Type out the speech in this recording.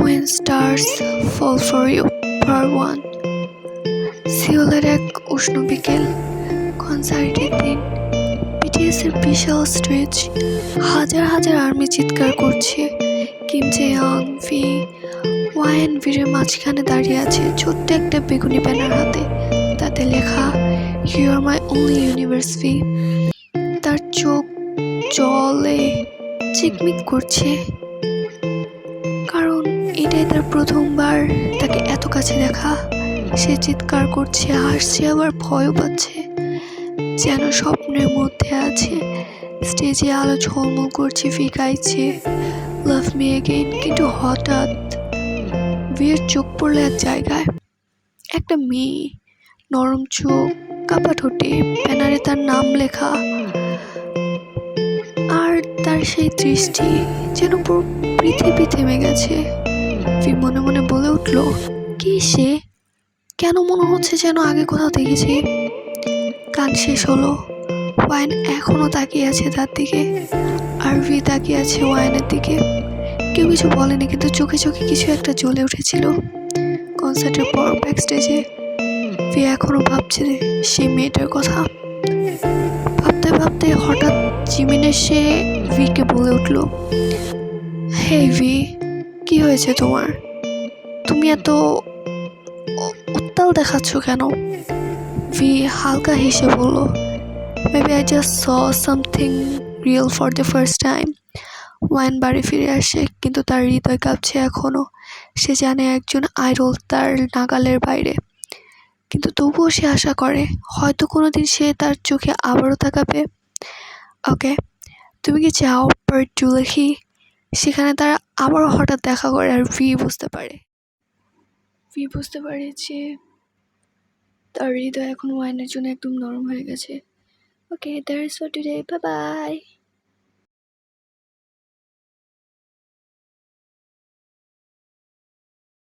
When Stars Fall for You Part 1 সিওলের এক উষ্ণ বিকেল, কনসার্টের দিন। বিটিএসের বিশাল স্টেজ, হাজার হাজার আর্মি চিৎকার করছে। কিম জে-ইয়ং, ভি, ওয়াইএনভির মাঝখানে দাঁড়িয়ে আছে ছোট্ট একটা বেগুনি ব্যানার হাতে, তাতে লেখা you are my only universe ভি। তার চোখ জলে চিকমিক করছে, কারণ এটাই তার প্রথমবার তাকে এত কাছে দেখা। সে চিৎকার করছে, হাসছে, আবার ভয়ও পাচ্ছে, যেন স্বপ্নের মধ্যে আছে। স্টেজে আলো ঝলমল করছে, ভি গাইছে লাভ মি এগেইন। কিন্তু হঠাৎ ভির চোখ পড়লো এক জায়গায়। একটা মেয়ে, নরম চোখ, কাপা ঠোঁটে, ব্যানারে তার নাম লেখা, আর তার সেই দৃষ্টি যেন পুরো পৃথিবী থেমে গেছে। ভি মনে মনে বলে উঠল, কি সে? কেন মনে হচ্ছে যেন আগে কোথাও দেখেছি। গান শেষ হলো, ওয়াইন এখনো তাকিয়ে আছে তার দিকে, আর ভি তাকিয়ে আছে ওয়াইনের দিকে। কেউ কিছু বলেনি, কিন্তু চোখে চোখে কিছু একটা জ্বলে উঠেছিল। কনসার্টের পর ব্যাক স্টেজে ভি এখনো ভাবছে সেই মেয়েটার কথা। ভাবতে ভাবতে হঠাৎ জিমিন এসে ভিকে বলে উঠল, হে ভি, কি হয়েছে তোমার? তুমি এত উত্তাল দেখাচ্ছ কেন? ভি হালকা হেসে বলল, maybe I just saw something real for the first time. Wine বাড়ি ফিরে আসে, কিন্তু তার হৃদয় কাঁপছে এখনো। সে জানে একজন আইডল তার নাগালের বাইরে, কিন্তু তবুও সে আশা করে হয়তো কোনোদিন সে তার চোখে আবারও তাকাবে। ওকে, তুমি কি চাও পার্ট 2 লিখি? সেখানে তারা আবারও হঠাৎ দেখা করে, আর ভি বুঝতে পারে যে তার হৃদয় এখন ওয়াইনের জন্য একদম নরম হয়ে গেছে। Okay, that's for today, bye by.